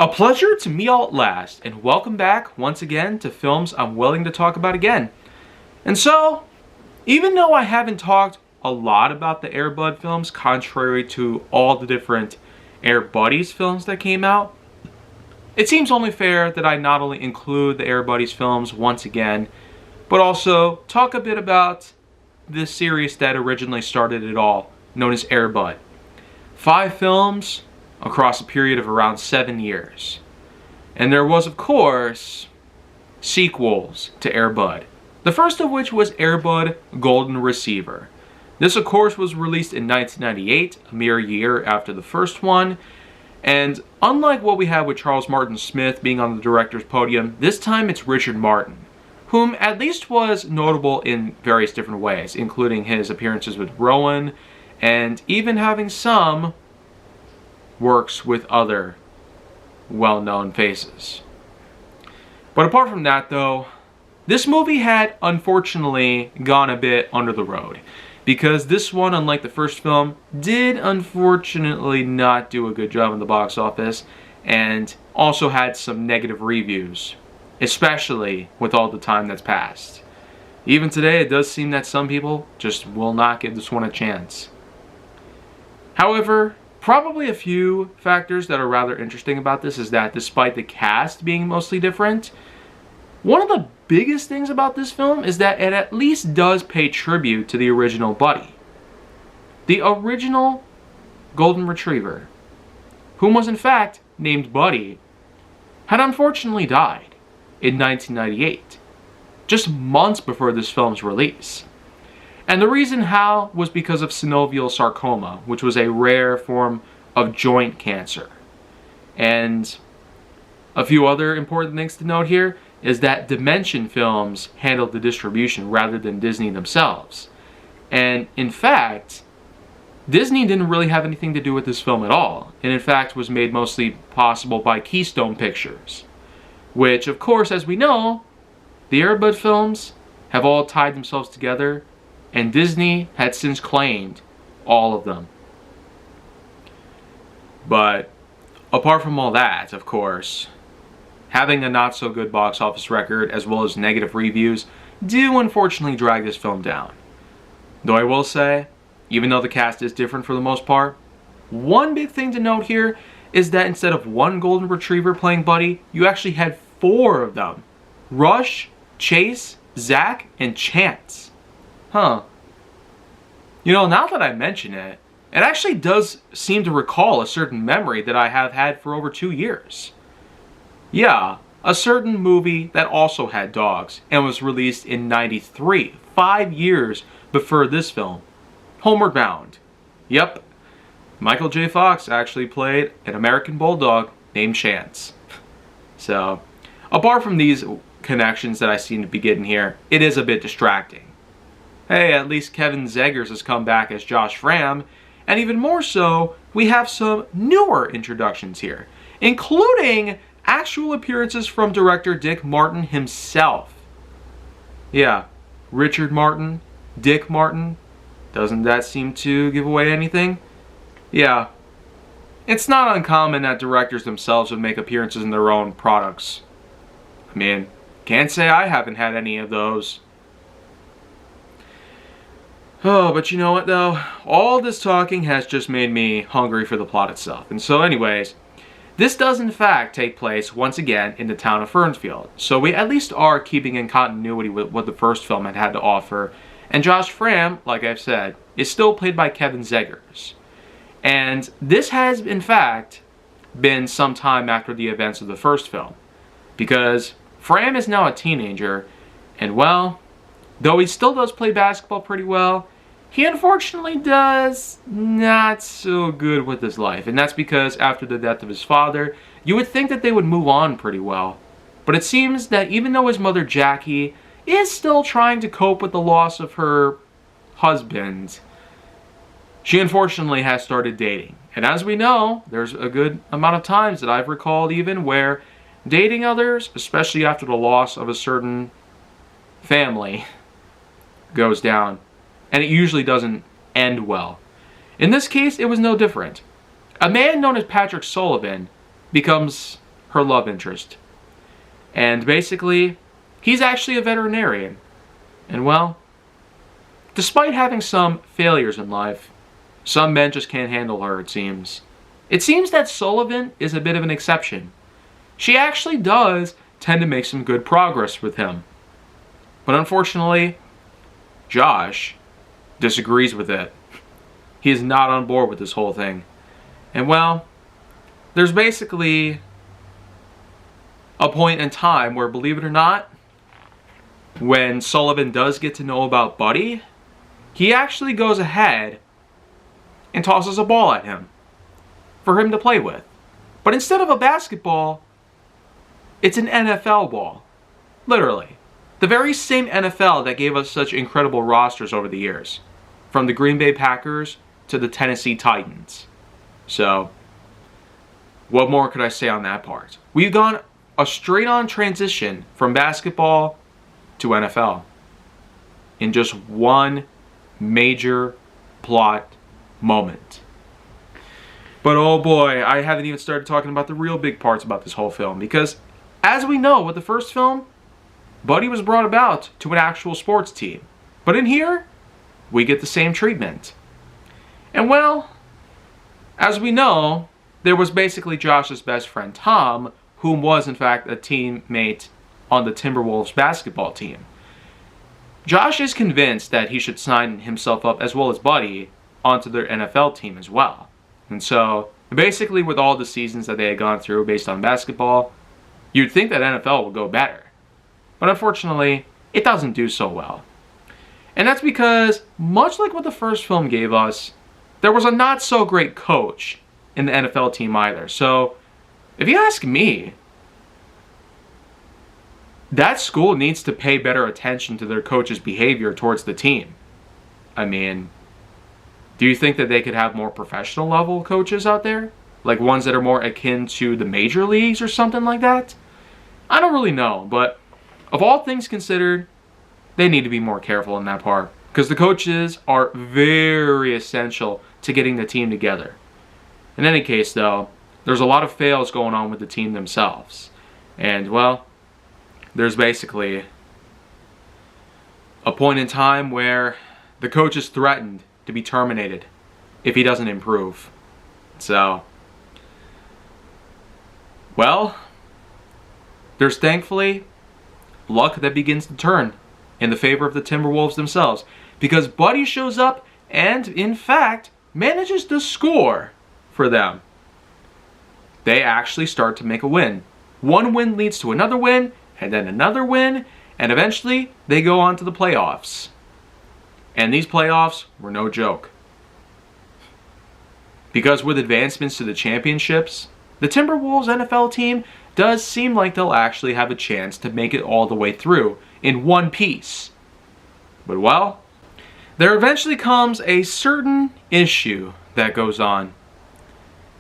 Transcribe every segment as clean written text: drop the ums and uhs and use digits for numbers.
A pleasure to meet all at last, and welcome back once again to films I'm willing to talk about again. And so, even though I haven't talked a lot about the Air Bud films, contrary to all the different Air Buddies films that came out, it seems only fair that I not only include the Air Buddies films once again, but also talk a bit about this series that originally started it all, known as Air Bud. 5 films across a period of around 7 years. And there was, of course, sequels to Air Bud. The first of which was Air Bud Golden Receiver. This, of course, was released in 1998, a mere year after the first one. And unlike what we had with Charles Martin Smith being on the director's podium, this time it's Richard Martin, whom at least was notable in various different ways, including his appearances with Rowan, and even having some works with other well-known faces. But apart from that though, this movie had unfortunately gone a bit under the road, because this one, unlike the first film, did unfortunately not do a good job in the box office, and also had some negative reviews, especially with all the time that's passed. Even today, it does seem that some people just will not give this one a chance. However, probably a few factors that are rather interesting about this is that despite the cast being mostly different, one of the biggest things about this film is that it at least does pay tribute to the original Buddy. The original Golden Retriever, whom was in fact named Buddy, had unfortunately died in 1998, just months before this film's release. And the reason how was because of synovial sarcoma, which was a rare form of joint cancer. And a few other important things to note here is that Dimension Films handled the distribution rather than Disney themselves. And in fact, Disney didn't really have anything to do with this film at all, and in fact was made mostly possible by Keystone Pictures, which, of course, as we know, the Air Bud films have all tied themselves together, and Disney had since claimed all of them. But apart from all that, of course, having a not so good box office record as well as negative reviews do unfortunately drag this film down. Though I will say, even though the cast is different for the most part, one big thing to note here is that instead of one Golden Retriever playing Buddy, you actually had 4 of them. Rush, Chase, Zach, and Chance. Huh. You know, now that I mention it, it actually does seem to recall a certain memory that I have had for over 2 years. Yeah, a certain movie that also had dogs and was released in '93, 5 years before this film. Homeward Bound. Yep, Michael J. Fox actually played an American Bulldog named Chance. So, apart from these connections that I seem to be getting here, it is a bit distracting. Hey, at least Kevin Zegers has come back as Josh Fram, and even more so, we have some newer introductions here, including actual appearances from director Dick Martin himself. Yeah, Richard Martin, Dick Martin, doesn't that seem to give away anything? Yeah, it's not uncommon that directors themselves would make appearances in their own products. I mean, can't say I haven't had any of those. Oh, but you know what though? All this talking has just made me hungry for the plot itself. And so anyways, this does in fact take place once again in the town of Fernsfield. So we at least are keeping in continuity with what the first film had to offer. And Josh Fram, like I've said, is still played by Kevin Zegers. And this has in fact been some time after the events of the first film. Because Fram is now a teenager, and well, though he still does play basketball pretty well, he unfortunately does not so good with his life. And that's because after the death of his father, you would think that they would move on pretty well. But it seems that even though his mother Jackie is still trying to cope with the loss of her husband, she unfortunately has started dating. And as we know, there's a good amount of times that I've recalled even where dating others, especially after the loss of a certain family, goes down. And it usually doesn't end well. In this case, it was no different. A man known as Patrick Sullivan becomes her love interest. And basically, he's actually a veterinarian. And well, despite having some failures in life, some men just can't handle her, it seems. It seems that Sullivan is a bit of an exception. She actually does tend to make some good progress with him. But unfortunately, Josh disagrees with it. He is not on board with this whole thing. And well, there's basically a point in time where, believe it or not, when Sullivan does get to know about Buddy, he actually goes ahead and tosses a ball at him for him to play with. But instead of a basketball, it's an NFL ball. Literally. The very same NFL that gave us such incredible rosters over the years. From the Green Bay Packers to the Tennessee Titans. So, what more could I say on that part? We've gone a straight-on transition from basketball to NFL in just one major plot moment. But oh boy, I haven't even started talking about the real big parts about this whole film, because as we know with the first film, Buddy was brought about to an actual sports team. But in here, we get the same treatment. And well, as we know, there was basically Josh's best friend Tom, whom was in fact a teammate on the Timberwolves basketball team. Josh is convinced that he should sign himself up, as well as Buddy, onto their NFL team as well. And so, basically with all the seasons that they had gone through based on basketball, you'd think that NFL would go better. But unfortunately, it doesn't do so well. And that's because, much like what the first film gave us, there was a not so great coach in the NFL team either. So, if you ask me, that school needs to pay better attention to their coach's behavior towards the team. I mean, do you think that they could have more professional level coaches out there? Like ones that are more akin to the major leagues or something like that? I don't really know, but of all things considered, they need to be more careful in that part. Because the coaches are very essential to getting the team together. In any case though, there's a lot of fails going on with the team themselves. And well, there's basically a point in time where the coach is threatened to be terminated if he doesn't improve. So, well, there's thankfully luck that begins to turn in the favor of the Timberwolves themselves, because Buddy shows up and, in fact, manages to score for them. They actually start to make a win. One win leads to another win, and then another win, and eventually they go on to the playoffs. And these playoffs were no joke. Because with advancements to the championships, the Timberwolves NFL team does seem like they'll actually have a chance to make it all the way through in one piece. But well, there eventually comes a certain issue that goes on.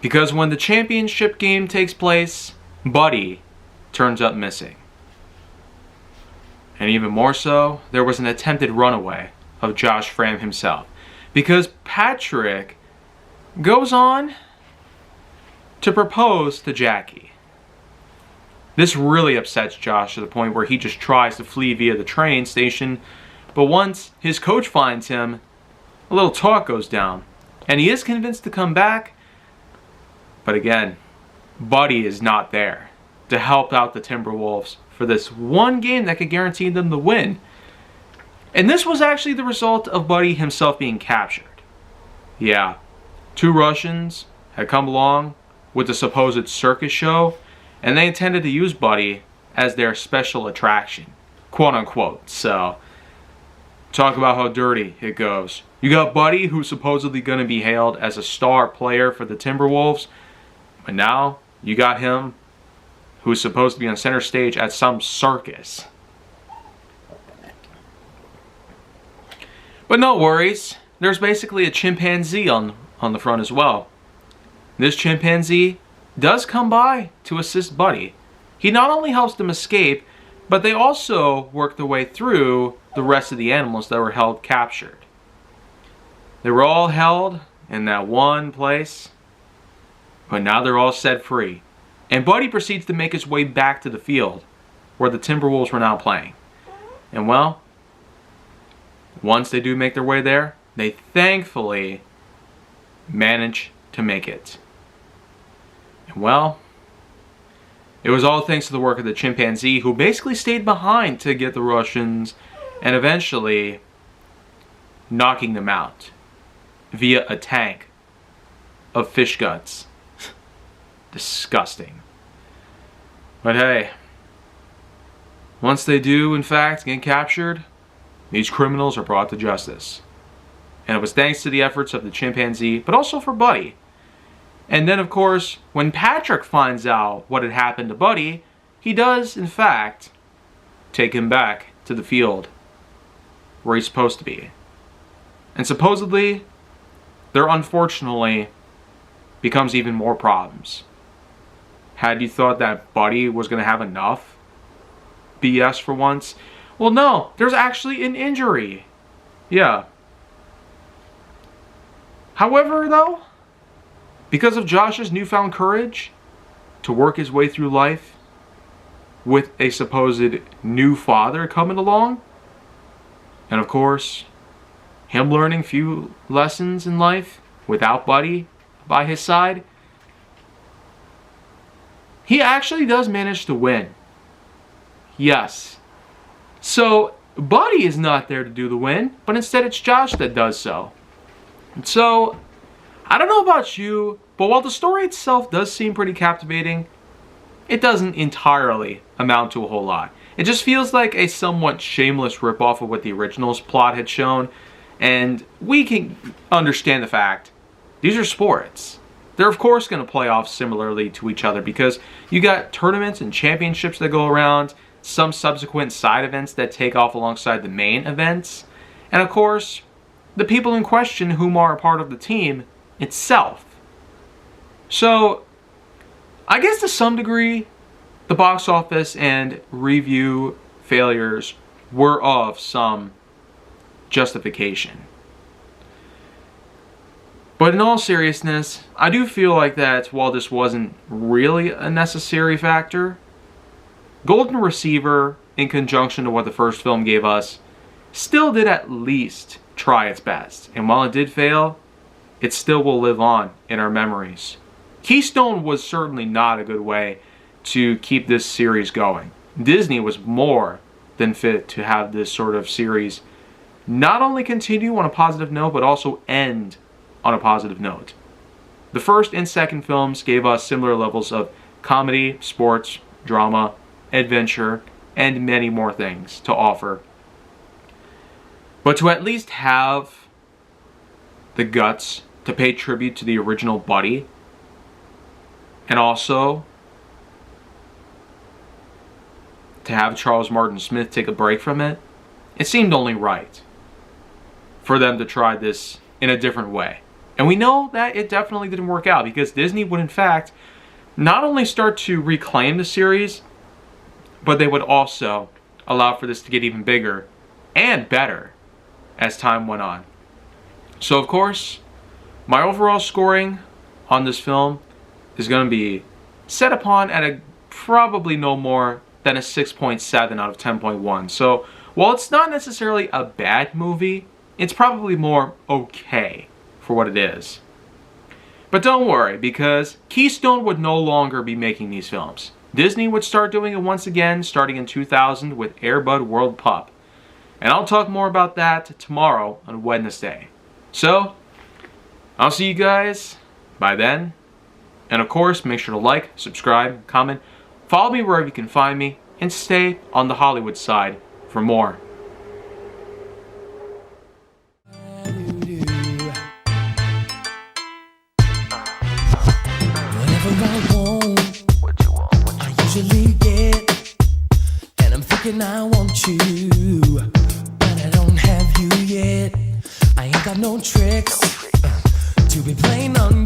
Because when the championship game takes place, Buddy turns up missing. And even more so, there was an attempted runaway of Josh Fram himself. Because Patrick goes on to propose to Jackie. This really upsets Josh to the point where he just tries to flee via the train station. But once his coach finds him, a little talk goes down. And he is convinced to come back. But again, Buddy is not there to help out the Timberwolves for this one game that could guarantee them the win. And this was actually the result of Buddy himself being captured. Yeah, 2 Russians had come along with the supposed circus show, and they intended to use Buddy as their special attraction, quote unquote. So, talk about how dirty it goes. You got Buddy, who's supposedly going to be hailed as a star player for the Timberwolves, but now you got him who's supposed to be on center stage at some circus. But no worries, there's basically a chimpanzee on the front as well. This chimpanzee does come by to assist Buddy. He not only helps them escape, but they also work their way through the rest of the animals that were held captured. They were all held in that one place, but now they're all set free. And Buddy proceeds to make his way back to the field where the Timberwolves were now playing. And well, once they do make their way there, they thankfully manage to make it. And well, it was all thanks to the work of the chimpanzee, who basically stayed behind to get the Russians and eventually knocking them out via a tank of fish guts. Disgusting. But hey, once they do in fact get captured, these criminals are brought to justice. And it was thanks to the efforts of the chimpanzee, but also for Buddy. And then of course, when Patrick finds out what had happened to Buddy, he does in fact take him back to the field where he's supposed to be. And supposedly, there unfortunately becomes even more problems. Had you thought that Buddy was going to have enough BS for once? Well, no, there's actually an injury. Yeah. However, though, because of Josh's newfound courage to work his way through life with a supposed new father coming along, and of course, him learning few lessons in life without Buddy by his side, he actually does manage to win. Yes. So, Buddy is not there to do the win, but instead it's Josh that does so. So, I don't know about you, but while the story itself does seem pretty captivating, it doesn't entirely amount to a whole lot. It just feels like a somewhat shameless ripoff of what the original's plot had shown, and we can understand the fact these are sports. They're of course going to play off similarly to each other because you got tournaments and championships that go around, some subsequent side events that take off alongside the main events, and of course, the people in question whom are a part of the team itself. So, I guess to some degree, the box office and review failures were of some justification. But in all seriousness, I do feel like that while this wasn't really a necessary factor, Golden Receiver, in conjunction to what the first film gave us, still did at least try its best. And while it did fail, it still will live on in our memories. Keystone was certainly not a good way to keep this series going. Disney was more than fit to have this sort of series not only continue on a positive note, but also end on a positive note. The first and second films gave us similar levels of comedy, sports, drama, adventure, and many more things to offer. But to at least have the guts to pay tribute to the original Buddy, and also to have Charles Martin Smith take a break from it, it seemed only right for them to try this in a different way. And we know that it definitely didn't work out because Disney would in fact not only start to reclaim the series, but they would also allow for this to get even bigger and better as time went on. So of course, my overall scoring on this film is going to be set upon at a probably no more than a 6.7 out of 10.1. So while it's not necessarily a bad movie, it's probably more okay for what it is. But don't worry, because Keystone would no longer be making these films. Disney would start doing it once again, starting in 2000 with Air Bud World Pup. And I'll talk more about that tomorrow on Wednesday. So, I'll see you guys by then. And of course, make sure to like, subscribe, comment, follow me wherever you can find me, and stay on the Hollywood side for more. Usually get, and I'm thinking I want you, but I don't have you yet. I ain't got no tricks to be playing on